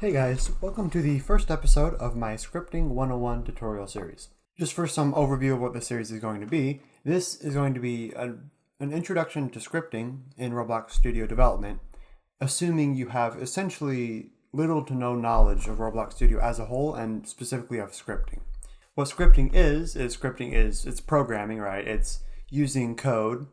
Hey guys, welcome to the first episode of my Scripting 101 tutorial series. Just for some overview of what this series is going to be, this is going to be an introduction to scripting in Roblox Studio development, assuming you have essentially little to no knowledge of Roblox Studio as a whole and specifically of scripting. What scripting is it's programming, right? It's using code,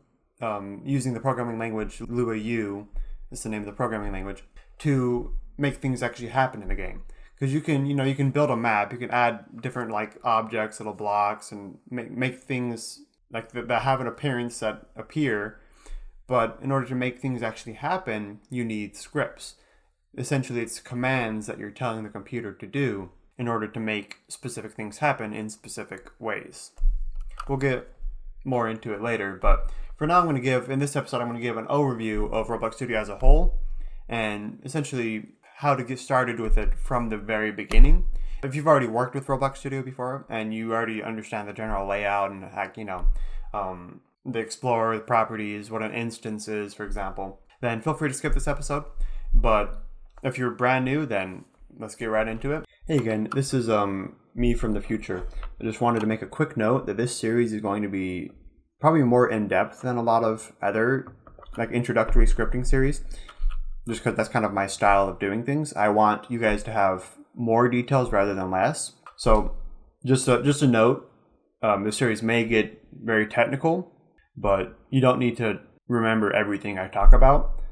using the programming language Lua U, is the name of the programming language, to make things actually happen in the game. Because you can build a map, you can add different like objects, little blocks, and make things like that have an appearance that appear. But in order to make things actually happen, you need scripts. Essentially, it's commands that you're telling the computer to do in order to make specific things happen in specific ways. We'll get more into it later, but for now in this episode, I'm going to give an overview of Roblox Studio as a whole, and essentially how to get started with it from the very beginning. If you've already worked with Roblox Studio before and you already understand the general layout and the Explorer, the properties, what an instance is, for example, then feel free to skip this episode. But if you're brand new, then let's get right into it. Hey again, this is me from the future. I just wanted to make a quick note that this series is going to be probably more in-depth than a lot of other like introductory scripting series, just because that's kind of my style of doing things. I want you guys to have more details rather than less. So just a note, this series may get very technical, but you don't need to remember everything I talk about.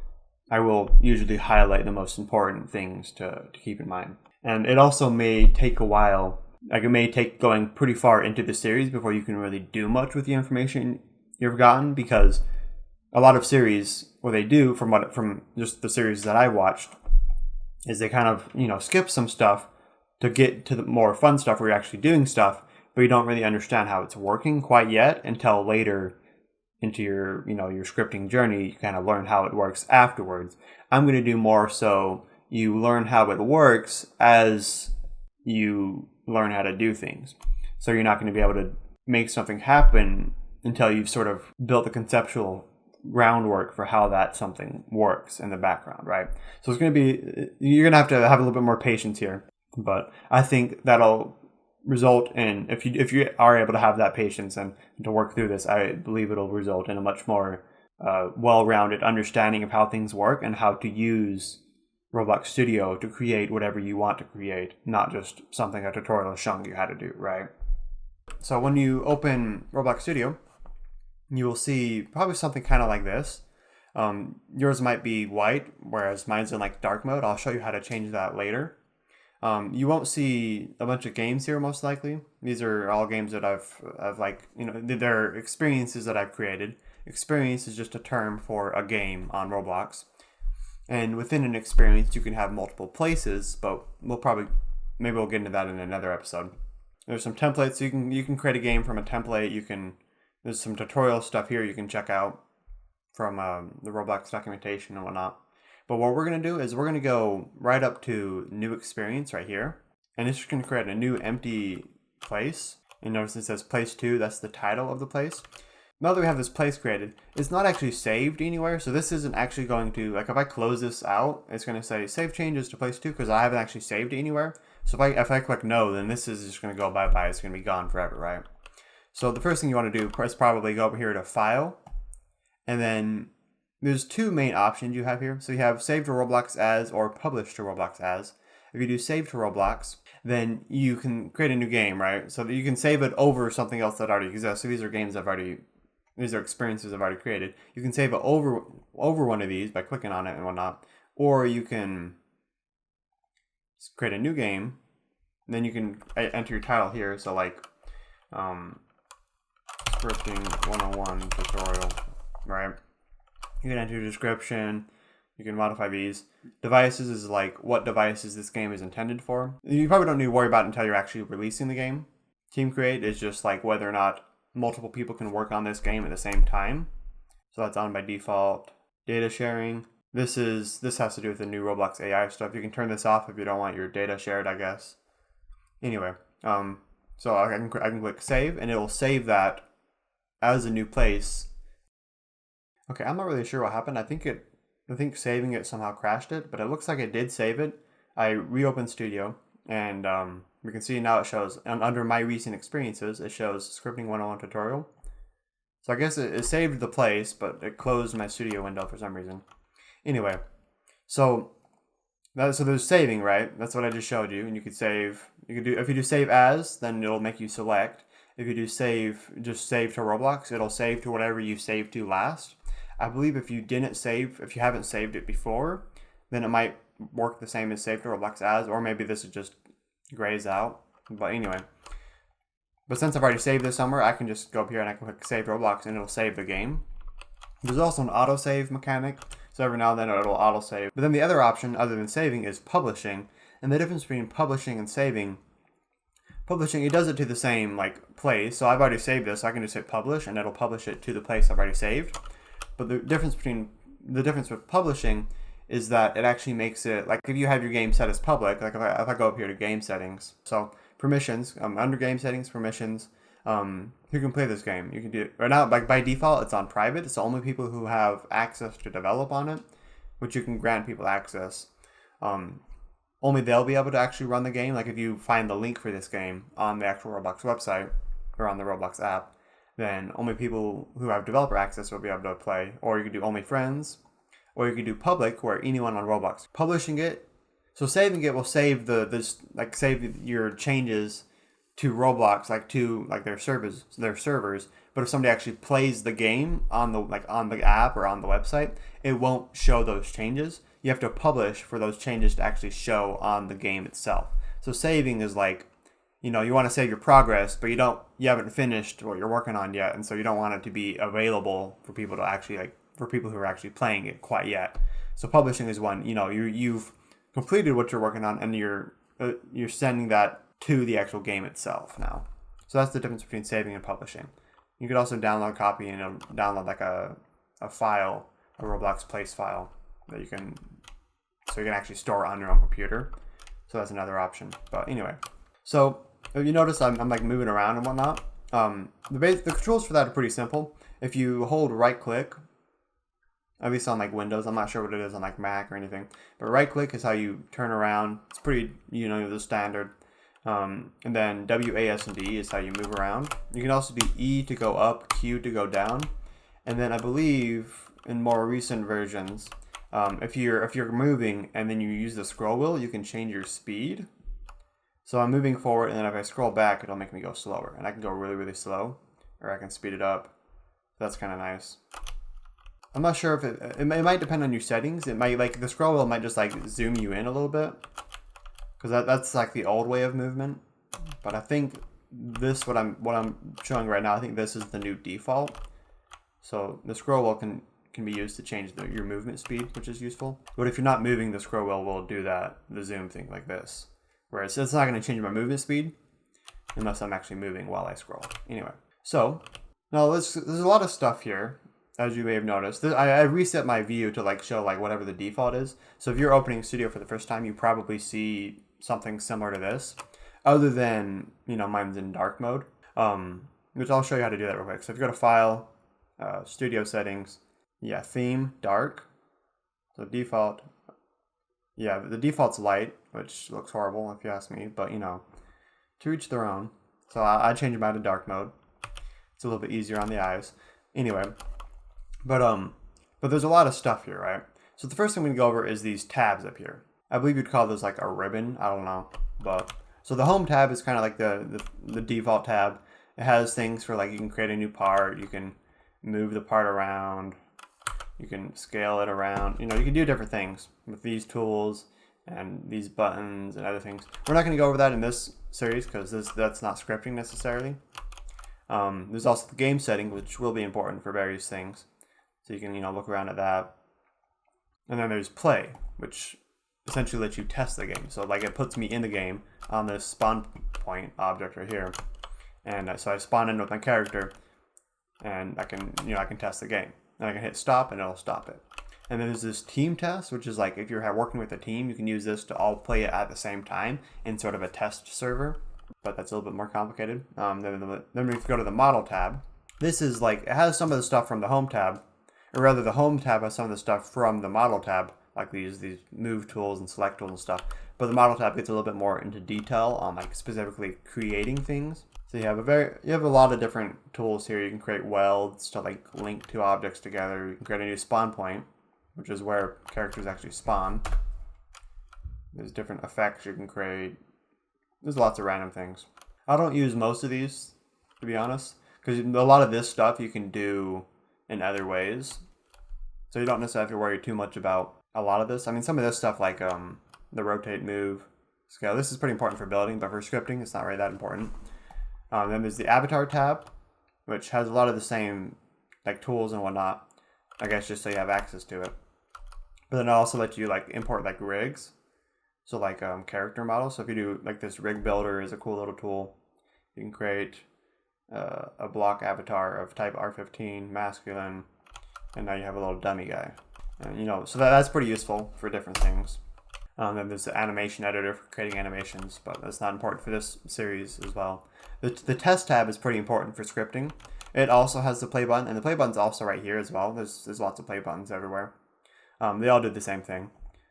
I will usually highlight the most important things to keep in mind. And it also may take a while, like it may take going pretty far into the series before you can really do much with the information you've gotten, because a lot of series, what they do from just the series that I watched, is they kind of, skip some stuff to get to the more fun stuff where you're actually doing stuff, but you don't really understand how it's working quite yet until later into your scripting journey. You kind of learn how it works afterwards. I'm going to do more so you learn how it works as you learn how to do things. So you're not going to be able to make something happen until you've sort of built the conceptual groundwork for how that something works in the background, right? So you're going to have a little bit more patience here, but I think that'll result in, if you are able to have that patience and to work through this, I believe it'll result in a much more well-rounded understanding of how things work and how to use Roblox Studio to create whatever you want to create, not just something a tutorial is showing you how to do, right? So when you open Roblox Studio, you will see probably something kind of like this. Yours might be white, whereas mine's in like dark mode. I'll show you how to change that later. You won't see a bunch of games here, most likely. These are all games that they're experiences that I've created. Experience is just a term for a game on Roblox. And within an experience, you can have multiple places, but maybe we'll get into that in another episode. There's some templates. So you can create a game from a template. There's some tutorial stuff here you can check out from the Roblox documentation and whatnot. But what we're going to do is we're going to go right up to new experience right here. And it's just going to create a new empty place. And notice it says place 2. That's the title of the place. Now that we have this place created, it's not actually saved anywhere. So this isn't actually going to, like if I close this out, it's going to say save changes to place 2 because I haven't actually saved it anywhere. So if I click no, then this is just going to go bye-bye. It's going to be gone forever, right? So the first thing you want to do is probably go over here to File, and then there's two main options you have here. So you have Save to Roblox As or Publish to Roblox As. If you do Save to Roblox, then you can create a new game, right? So that you can save it over something else that already exists. So these are experiences I've already created. You can save it over one of these by clicking on it and whatnot, or you can create a new game, and then you can enter your title here. So like, Scripting 101 tutorial, right? You can enter your description. You can modify these. Devices is like what devices this game is intended for. You probably don't need to worry about it until you're actually releasing the game. Team create is just like whether or not multiple people can work on this game at the same time. So that's on by default. Data sharing. This has to do with the new Roblox AI stuff. You can turn this off if you don't want your data shared, I guess. Anyway, so I can click save, and it will save that as a new place. Okay, I'm not really sure what happened. I think saving it somehow crashed it, but it looks like it did save it. I reopened Studio, and we can see now it shows, under my recent experiences, it shows Scripting 101 tutorial. So I guess it saved the place, but it closed my Studio window for some reason. Anyway, so there's saving, right? That's what I just showed you, and you could save. You could do, if you do save as, then it'll make you select. If you do save, just save to Roblox, it'll save to whatever you saved to last. I believe if you haven't saved it before, then it might work the same as save to Roblox as, or maybe this is just grays out. But anyway, but since I've already saved this somewhere, I can just go up here and I can click save to Roblox and it'll save the game. There's also an autosave mechanic, so every now and then it'll autosave. But then the other option, other than saving, is publishing. And the difference between publishing and saving, publishing, it does it to the same like place. So I've already saved this, so I can just hit publish and it'll publish it to the place I've already saved. But the difference with publishing is that it actually makes it, like if you have your game set as public, like if I go up here to game settings, so permissions, under game settings, permissions, who can play this game. You can do it right now, like by default it's on private. It's only people who have access to develop on it, which you can grant people access. Only they'll be able to actually run the game. Like if you find the link for this game on the actual Roblox website or on the Roblox app, then only people who have developer access will be able to play. Or you can do only friends, or you can do public, where anyone on Roblox. Publishing it, so saving it will save save your changes to Roblox, like to their servers. But if somebody actually plays the game on the app or on the website, it won't show those changes. You have to publish for those changes to actually show on the game itself. So saving is like, you want to save your progress, but you haven't finished what you're working on yet, and so you don't want it to be available for people to actually for people who are actually playing it quite yet. So publishing is one, you've completed what you're working on, and you're sending that to the actual game itself now. So that's the difference between saving and publishing. You could also download, copy, and download like a file, a Roblox place file that you can actually store on your own computer. So that's another option. But anyway, so if you notice I'm like moving around and whatnot. The controls for that are pretty simple. If you hold right click, at least on like Windows, I'm not sure what it is on like Mac or anything, but right click is how you turn around. It's pretty, the standard. And then WASD is how you move around. You can also do E to go up, Q to go down, and then I believe in more recent versions, if you're moving and then you use the scroll wheel, you can change your speed. So I'm moving forward, and then if I scroll back, it'll make me go slower, and I can go really, really slow, or I can speed it up. That's kind of nice. I'm not sure if it might depend on your settings. It might, like, the scroll wheel might just like zoom you in a little bit, because that's like the old way of movement. But I think this, what I'm showing right now, I think this is the new default. So the scroll wheel can be used to change your movement speed, which is useful. But if you're not moving, the scroll wheel will do the zoom thing like this. Whereas it's not going to change my movement speed unless I'm actually moving while I scroll. Anyway, so now there's a lot of stuff here, as you may have noticed. I reset my view to like show like whatever the default is. So if you're opening Studio for the first time, you probably see something similar to this, other than, mine's in dark mode, which I'll show you how to do that real quick. So if you go to File, Studio Settings, Theme, Dark. So default, the default's light, which looks horrible if you ask me, but to each their own. So I change mine to dark mode. It's a little bit easier on the eyes. Anyway, but there's a lot of stuff here, right? So the first thing we can go over is these tabs up here. I believe you'd call those like a ribbon. I don't know, but so the Home tab is kind of like the default tab. It has things for like you can create a new part, you can move the part around, you can scale it around. You can do different things with these tools and these buttons and other things. We're not going to go over that in this series because that's not scripting necessarily. There's also the game setting, which will be important for various things. So you can, look around at that. And then there's play, which essentially lets you test the game. So like it puts me in the game on this spawn point object right here. And so I spawn in with my character and I can test the game. And I can hit stop and it'll stop it. And then there's this team test, which is like if you're working with a team, you can use this to all play it at the same time in sort of a test server. But that's a little bit more complicated. Then we go to the model tab. This is like, it has some of the stuff from the Home tab, or rather the Home tab has some of the stuff from the model tab, like these move tools and select tools and stuff. But the model tab gets a little bit more into detail on like specifically creating things. So you have a lot of different tools here. You can create welds to like link two objects together. You can create a new spawn point, which is where characters actually spawn. There's different effects you can create. There's lots of random things. I don't use most of these, to be honest, because a lot of this stuff you can do in other ways. So you don't necessarily have to worry too much about a lot of this. I mean, some of this stuff like the rotate, move, scale, this is pretty important for building, but for scripting, it's not really that important. Then there's the avatar tab, which has a lot of the same like tools and whatnot, I guess just so you have access to it. But then it also lets you like import like rigs. So like character models. So if you do like this rig builder is a cool little tool. You can create a block avatar of type R15 masculine, and now you have a little dummy guy. And, so that's pretty useful for different things. Then there's the animation editor for creating animations, but that's not important for this series as well. The test tab is pretty important for scripting. It also has the play button, and the play button's also right here as well. There's lots of play buttons everywhere. They all do the same thing.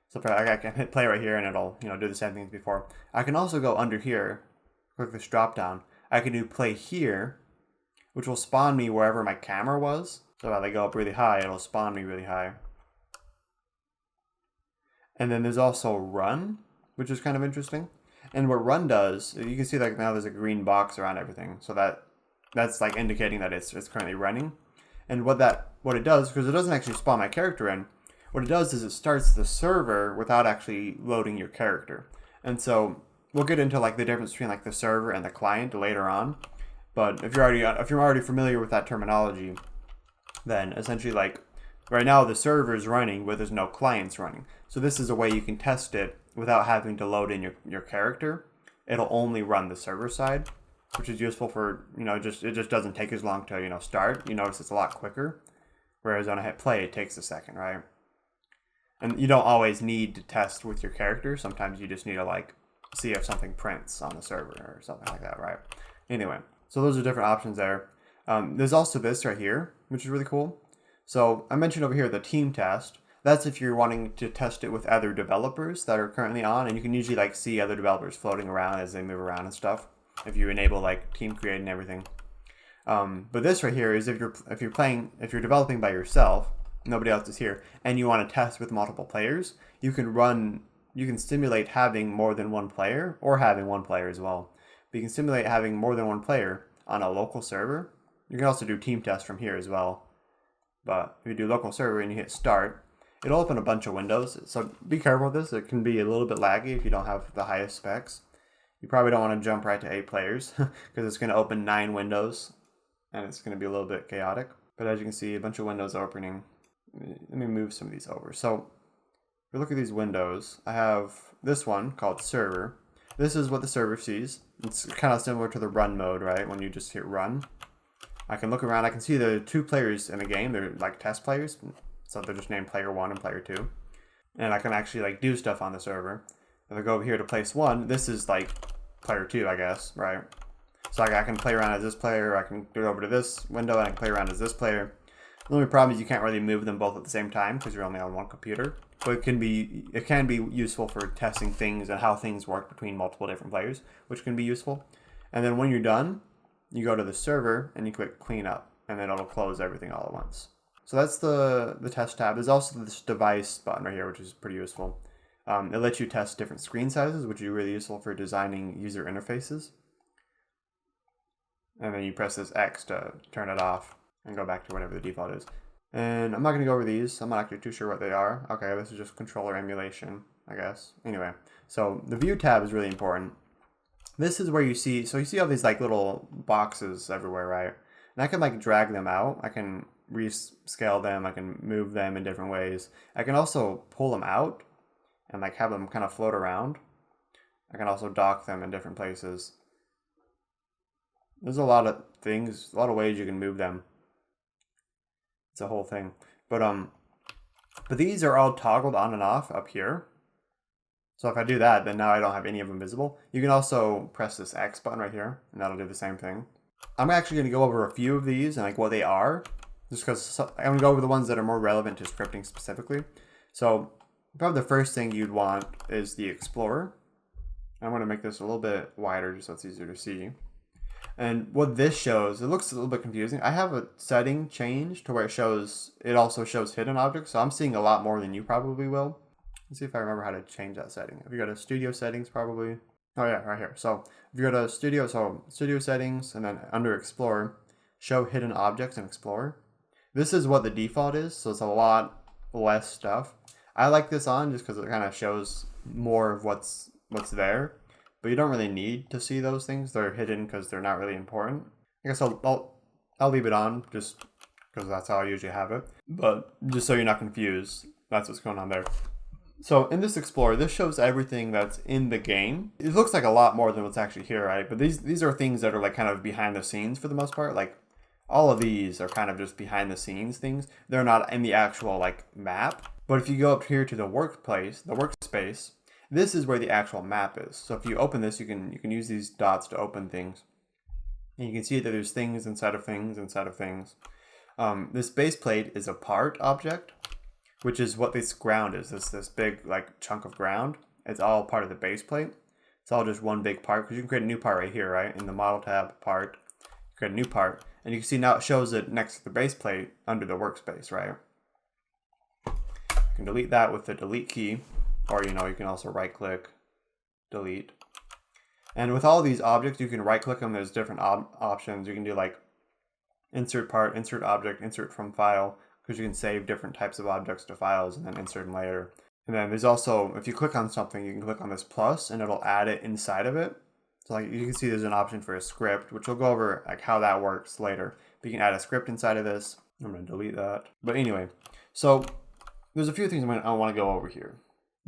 So I can hit play right here and it'll do the same thing as before. I can also go under here, click this drop down. I can do play here, which will spawn me wherever my camera was. So if I go up really high, it'll spawn me really high. And then there's also run, which is kind of interesting. And what run does, you can see like now there's a green box around everything. So that's like indicating that it's currently running. And what it does, because it doesn't actually spawn my character in, what it does is it starts the server without actually loading your character. And so we'll get into like the difference between like the server and the client later on. But if you're already familiar with that terminology, then essentially like right now the server is running, but there's no clients running. So this is a way you can test it without having to load in your character. It'll only run the server side, which is useful for it just doesn't take as long to start. You notice it's a lot quicker, whereas when I hit play it takes a second, right? And you don't always need to test with your character. Sometimes you just need to like see if something prints on the server or something like that, right? Anyway, so those are different options there. There's also this right here, which is really cool. So I mentioned over here the team test. That's if you're wanting to test it with other developers that are currently on, and you can usually like see other developers floating around as they move around and stuff. If you enable like team create and everything. But this right here is if you're developing by yourself, nobody else is here, and you want to test with multiple players, you can simulate having more than one player or having one player as well. But you can simulate having more than one player on a local server. You can also do team tests from here as well. But if you do local server and you hit start, it'll open a bunch of windows. So be careful with this. It can be a little bit laggy if you don't have the highest specs. You probably don't want to jump right to 8 players because it's going to open 9 windows and it's going to be a little bit chaotic. But as you can see, a bunch of windows opening. Let me move some of these over. So if we look at these windows, I have this one called server. This is what the server sees. It's kind of similar to the run mode, right? When you just hit run. I can look around. I can see the 2 players in the game. They're like test players. So they're just named player 1 and player 2. And I can actually like do stuff on the server. If I go over here to place 1, this is like player 2, I guess, right? So I can play around as this player. I can go over to this window and I can play around as this player. The only problem is you can't really move them both at the same time because you're only on one computer. But it can be useful for testing things and how things work between multiple different players, which can be useful. And then when you're done, you go to the server and you click clean up, and then it'll close everything all at once. So that's the test tab. There's also this device button right here, which is pretty useful. It lets you test different screen sizes, which is really useful for designing user interfaces. And then you press this X to turn it off and go back to whatever the default is. And I'm not going to go over these. I'm not actually too sure what they are. Okay, this is just controller emulation, I guess. Anyway, so the view tab is really important. This is where you see all these like little boxes everywhere, right? And I can like drag them out. I can rescale them. I can move them in different ways. I can also pull them out and like have them kind of float around. I can also dock them in different places. There's a lot of things, a lot of ways you can move them. It's a whole thing. But these are all toggled on and off up here. So if I do that, then now I don't have any of them visible. You can also press this X button right here, and that'll do the same thing. I'm actually going to go over a few of these and like what they are, just because I'm going to go over the ones that are more relevant to scripting specifically. So probably the first thing you'd want is the Explorer. I'm going to make this a little bit wider just so it's easier to see. And what this shows, it looks a little bit confusing. I have a setting changed to where it also shows hidden objects. So I'm seeing a lot more than you probably will. Let's see if I remember how to change that setting. If you go to Studio Settings, probably. Oh yeah, right here. So if you go to Studio Settings, and then under Explorer, show hidden objects in Explorer. This is what the default is, so it's a lot less stuff. I like this on just because it kind of shows more of what's there. But you don't really need to see those things. They're hidden because they're not really important. I guess I'll leave it on just because that's how I usually have it. But just so you're not confused, that's what's going on there. So in this Explorer, this shows everything that's in the game. It looks like a lot more than what's actually here, right? But these are things that are like kind of behind the scenes for the most part. Like all of these are kind of just behind the scenes things. They're not in the actual like map. But if you go up here to the workspace, this is where the actual map is. So if you open this, you can use these dots to open things. And you can see that there's things inside of things inside of things. This base plate is a part object, which is what this ground is. This big like chunk of ground. It's all part of the base plate. It's all just one big part because you can create a new part right here, right? In the model tab, part, create a new part. And you can see now it shows it next to the base plate under the workspace, right? You can delete that with the delete key. Or, you can also right click, delete. And with all these objects, you can right click them. There's different options. You can do like insert part, insert object, insert from file, because you can save different types of objects to files and then insert them later. And then there's also, if you click on something, you can click on this plus and it'll add it inside of it. So like you can see there's an option for a script, which we'll go over like how that works later. But you can add a script inside of this. I'm going to delete that. But anyway, so there's a few things I want to go over here.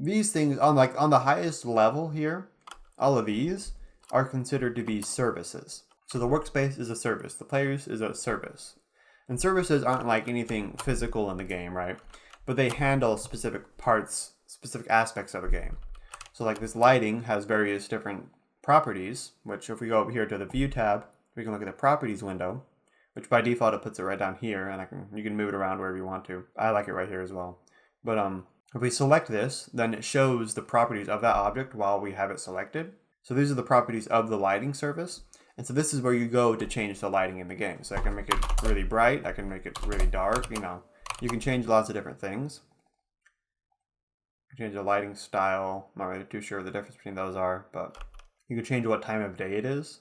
These things on the highest level here, all of these are considered to be services. So the workspace is a service. The players is a service. And services aren't like anything physical in the game, right? But they handle specific parts, specific aspects of a game. So like this lighting has various different properties, which if we go over here to the view tab, we can look at the properties window, which by default it puts it right down here, and you can move it around wherever you want to. I like it right here as well. But if we select this, then it shows the properties of that object while we have it selected. So these are the properties of the lighting surface. And so this is where you go to change the lighting in the game. So I can make it really bright. I can make it really dark. You can change lots of different things. Change the lighting style. I'm not really too sure what the difference between those are, but you can change what time of day it is.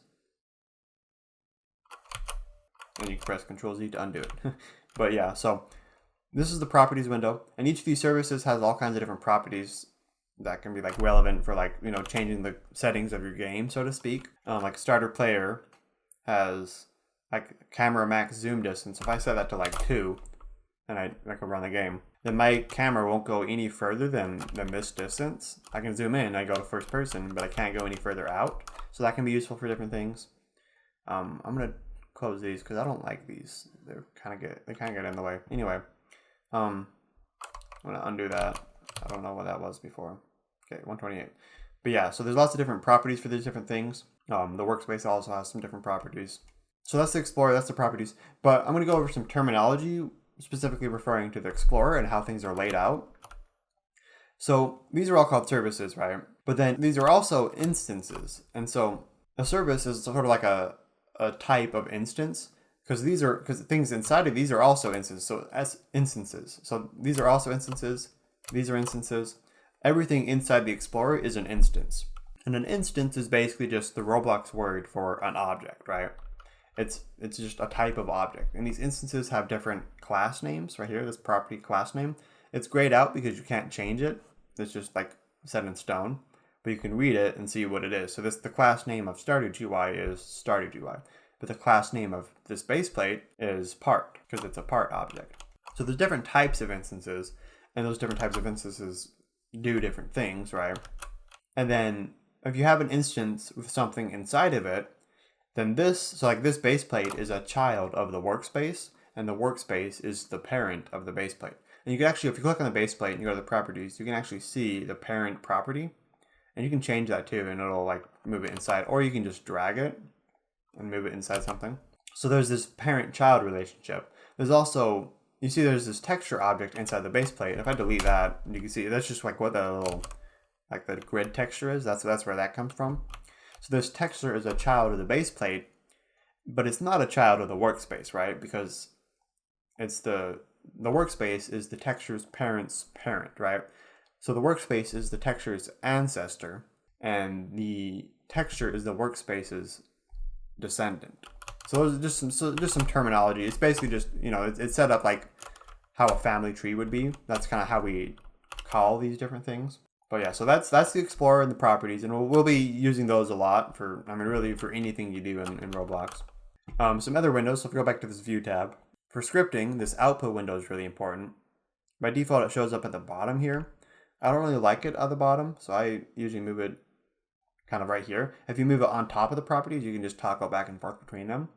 And you can press Ctrl-Z to undo it. But yeah, so this is the properties window, and each of these services has all kinds of different properties that can be like relevant for like, changing the settings of your game, so to speak. Like starter player has like camera max zoom distance. If I set that to like 2 and I can run the game, then my camera won't go any further than this distance. I can zoom in, I go to first person, but I can't go any further out. So that can be useful for different things. I'm gonna close these because I don't like these. They kind of get in the way. Anyway. I'm gonna undo that. I don't know what that was before. Okay, 128. But yeah, so there's lots of different properties for these different things. The workspace also has some different properties. So that's the Explorer, that's the properties. But I'm gonna go over some terminology, specifically referring to the Explorer and how things are laid out. So these are all called services, right? But then these are also instances. And so a service is sort of like a type of instance. Because things inside of these are also instances. So as instances. So these are also instances. These are instances. Everything inside the Explorer is an instance. And an instance is basically just the Roblox word for an object, right? It's just a type of object. And these instances have different class names right here, this property class name. It's grayed out because you can't change it. It's just like set in stone. But you can read it and see what it is. So the class name of started UI is started UI. But the class name of this base plate is part, because it's a part object. So there's different types of instances, and those different types of instances do different things, right? And then if you have an instance with something inside of it, then this base plate is a child of the workspace, and the workspace is the parent of the base plate. And you can actually, if you click on the base plate and you go to the properties, you can actually see the parent property, and you can change that too, and it'll like move it inside, or you can just drag it and move it inside something. So there's this parent-child relationship. There's also you see there's this texture object inside the base plate. If I delete that, you can see that's just like what the little, like the grid texture is. That's where that comes from. So this texture is a child of the base plate, but it's not a child of the workspace, right? Because it's the workspace is the texture's parent's parent, right? So the workspace is the texture's ancestor, and the texture is the workspace's descendant. So there's just some terminology. It's basically just, it's set up like how a family tree would be. That's kind of how we call these different things. But yeah, so that's the Explorer and the properties, and we'll be using those a lot for, really for anything you do in Roblox. Some other windows, so if we go back to this View tab. For scripting, this Output window is really important. By default, it shows up at the bottom here. I don't really like it at the bottom, so I usually move it kind of right here. If you move it on top of the properties, you can just toggle back and forth between them.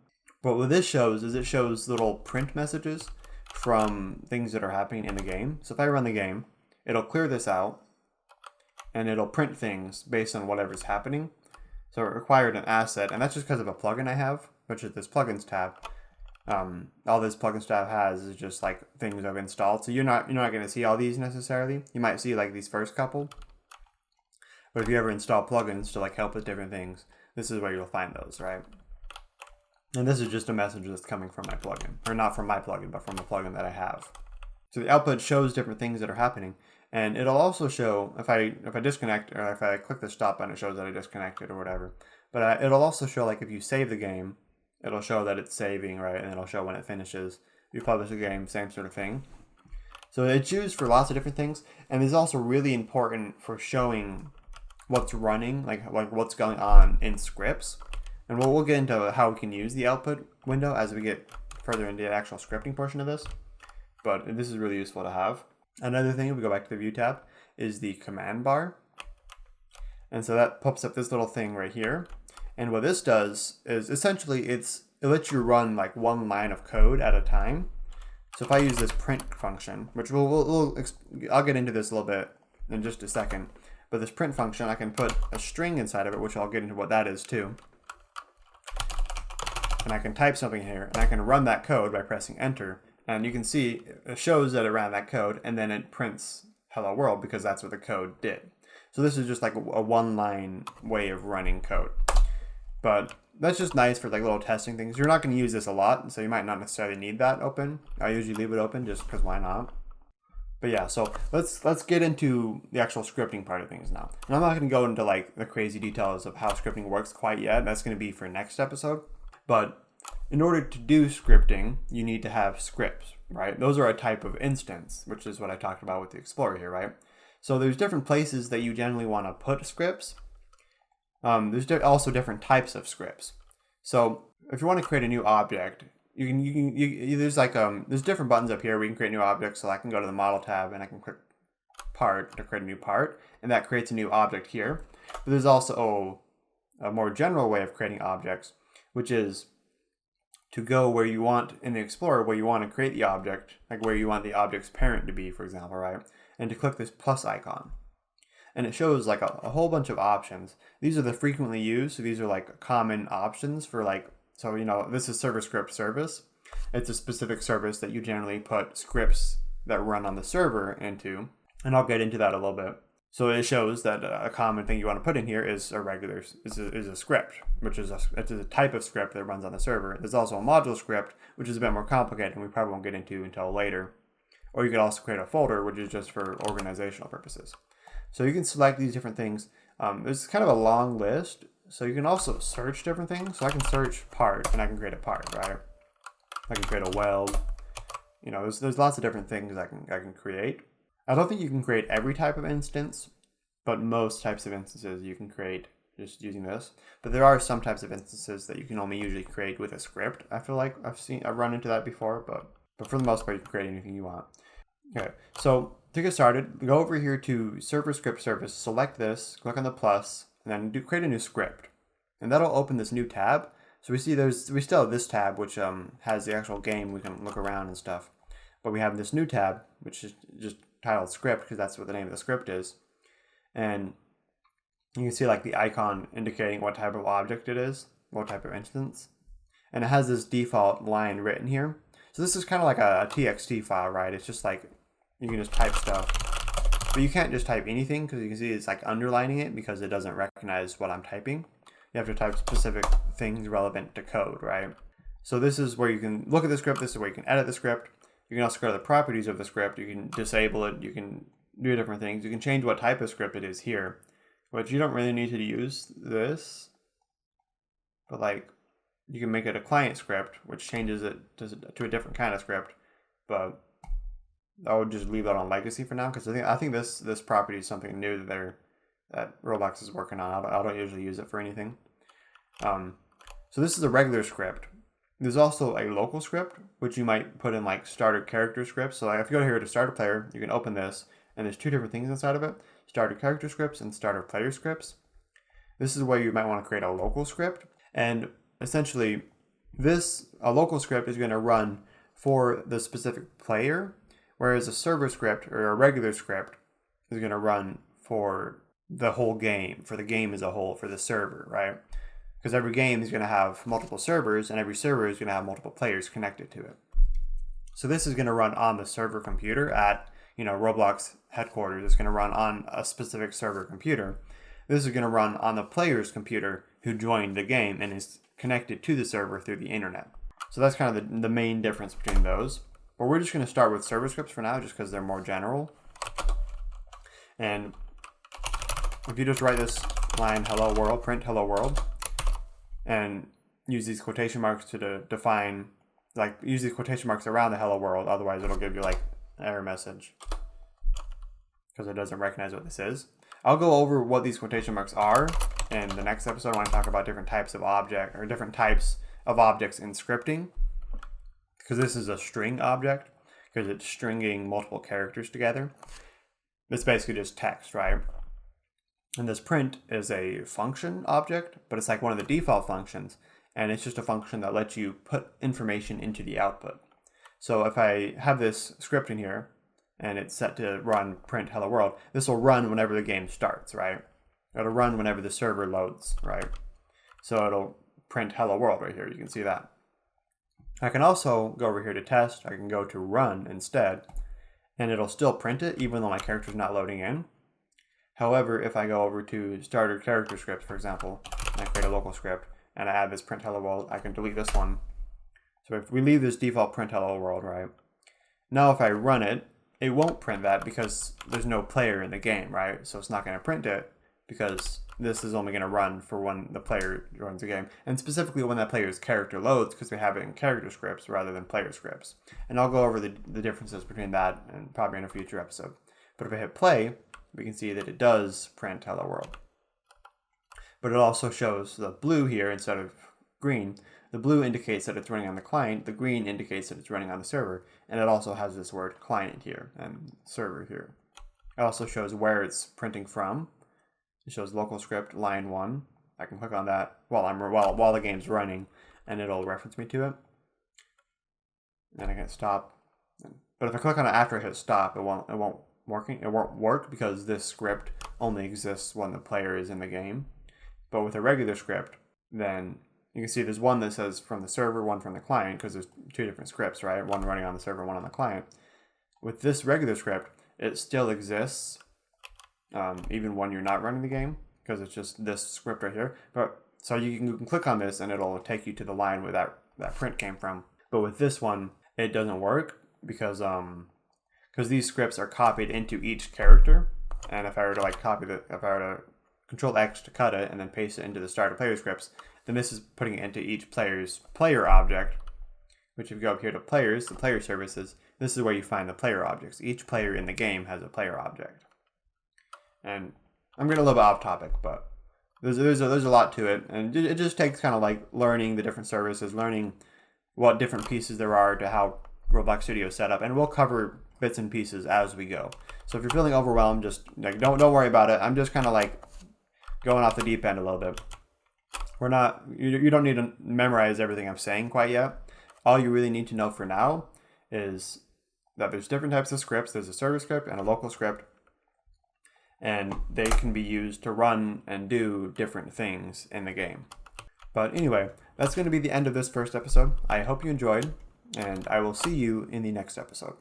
But what this shows is it shows little print messages from things that are happening in the game. So if I run the game, it'll clear this out, and it'll print things based on whatever's happening. So it required an asset, and that's just because of a plugin I have, which is this Plugins tab. All this Plugins tab has is just like things I've installed. So you're not going to see all these necessarily. You might see like these first couple. But if you ever install plugins to like help with different things, this is where you'll find those, right? And this is just a message that's coming from my plugin, or not from my plugin, but from the plugin that I have. So the output shows different things that are happening, and it'll also show if I disconnect, or if I click the stop button, it shows that I disconnected or whatever. But it'll also show like if you save the game, it'll show that it's saving, right? And it'll show when it finishes. If you publish a game, same sort of thing. So it's used for lots of different things, and it's also really important for showing what's running, like what's going on in scripts. And we'll get into how we can use the output window as we get further into the actual scripting portion of this. But this is really useful to have. Another thing, if we go back to the View tab, is the command bar. And so that pops up this little thing right here. And what this does is essentially it lets you run like one line of code at a time. So if I use this print function, which I'll get into this a little bit in just a second. But this print function, I can put a string inside of it, which I'll get into what that is too. And I can type something here, and I can run that code by pressing enter. And you can see it shows that it ran that code, and then it prints hello world because that's what the code did. So this is just like a one-line way of running code. But that's just nice for like little testing things. You're not going to use this a lot, so you might not necessarily need that open. I usually leave it open just because why not? But yeah, so let's get into the actual scripting part of things now. And I'm not going to go into like the crazy details of how scripting works quite yet. That's going to be for next episode. But in order to do scripting, you need to have scripts, right? Those are a type of instance, which is what I talked about with the Explorer here, right? So there's different places that you generally want to put scripts. There's also different types of scripts. So if you want to create a new object, there's different buttons up here where you can create new objects. So I can go to the model tab and I can click part to create a new part, and that creates a new object here. But there's also a more general way of creating objects, which is to go where you want in the Explorer, where you want to create the object, like where you want the object's parent to be, for example, right? And to click this plus icon. And it shows like a whole bunch of options. These are the frequently used, so these are like common options for like, so this is server script service. It's a specific service that you generally put scripts that run on the server into, and I'll get into that a little bit. So it shows that a common thing you want to put in here is a script, which is a type of script that runs on the server. There's also a module script, which is a bit more complicated and we probably won't get into until later. Or you could also create a folder, which is just for organizational purposes. So you can select these different things. It's kind of a long list, so you can also search different things. So I can search part, and I can create a part, right? I can create a weld. There's lots of different things I can create. I don't think you can create every type of instance, but most types of instances you can create just using this. But there are some types of instances that you can only usually create with a script. I feel like I've run into that before, but for the most part, you can create anything you want. Okay, so to get started, go over here to Server Script Service, select this, click on the plus, and then create a new script. And that'll open this new tab. So we still have this tab, which has the actual game. We can look around and stuff. But we have this new tab, which is just titled script, because that's what the name of the script is. And you can see like the icon indicating what type of object it is, what type of instance. And it has this default line written here. So this is kind of like a TXT file, right? It's just like you can just type stuff, but you can't just type anything because you can see it's like underlining it because it doesn't recognize what I'm typing. You have to type specific things relevant to code, right? So this is where you can look at the script. This is where you can edit the script. You can also go to the properties of the script. You can disable it. You can do different things. You can change what type of script it is here, which you don't really need to use this, but like you can make it a client script, which changes it to a different kind of script. But I would just leave that on legacy for now because I think this property is something new that Roblox is working on. I don't usually use it for anything. So this is a regular script. There's also a local script, which you might put in like starter character scripts. So like if you go here to starter player, you can open this, and there's two different things inside of it: starter character scripts and starter player scripts. This is where you might want to create a local script, and essentially a local script is going to run for the specific player, whereas a server script or a regular script is going to run for the whole game, for the game as a whole, for the server, right? Because every game is going to have multiple servers, and every server is going to have multiple players connected to it. So this is going to run on the server computer at Roblox headquarters. It's going to run on a specific server computer. This is going to run on the player's computer who joined the game and is connected to the server through the internet. So that's kind of the main difference between those. But we're just going to start with server scripts for now, just because they're more general. And if you just write this line, hello world, print hello world, and use these quotation marks to define, like use these quotation marks around the hello world, otherwise it'll give you like an error message because it doesn't recognize what this is. I'll go over what these quotation marks are in the next episode when I talk about different types of different types of objects in scripting, because this is a string object because it's stringing multiple characters together. It's basically just text, right? And this print is a function object, but it's like one of the default functions, and it's just a function that lets you put information into the output. So if I have this script in here and it's set to run print hello world, this will run whenever the game starts, right? It'll run whenever the server loads, right? So it'll print hello world right here. You can see that. I can also go over here to test. I can go to run instead, and it'll still print it even though my character's not loading in. However, if I go over to starter character script, for example, and I create a local script and I add this print hello world, I can delete this one. So if we leave this default print hello world, right? Now if I run it, it won't print that because there's no player in the game, right? So it's not going to print it because this is only going to run for when the player joins the game, and specifically when that player's character loads, because we have it in character scripts rather than player scripts. And I'll go over the differences between that and probably in a future episode. But if I hit play, we can see that it does print hello world. But it also shows the blue here instead of green. The blue indicates that it's running on the client, the green indicates that it's running on the server, and it also has this word client here and server here. It also shows where it's printing from. It shows local script line 1. I can click on that while the game's running, and it'll reference me to it. Then I can stop. But if I click on it after I hit stop, it won't work because this script only exists when the player is in the game. But with a regular script, then you can see there's one that says from the server, one from the client, because there's two different scripts, right? One running on the server, one on the client. With this regular script, it still exists even when you're not running the game, because it's just this script right here. But so you can click on this and it'll take you to the line where that print came from. But with this one, it doesn't work because these scripts are copied into each character. And if I were to if I were to Control X to cut it and then paste it into the starter player scripts, then this is putting it into each player's player object, which if you go up here to players, the player services, this is where you find the player objects. Each player in the game has a player object. And I'm getting a little bit off topic, but there's a lot to it, and it just takes kind of like learning the different services, learning what different pieces there are to how Roblox Studio is set up, and we'll cover bits and pieces as we go. So if you're feeling overwhelmed, just like don't worry about it. I'm just kind of like going off the deep end a little bit. You don't need to memorize everything I'm saying quite yet. All you really need to know for now is that there's different types of scripts. There's a server script and a local script, and they can be used to run and do different things in the game. But anyway, that's going to be the end of this first episode. I hope you enjoyed. and I will see you in the next episode.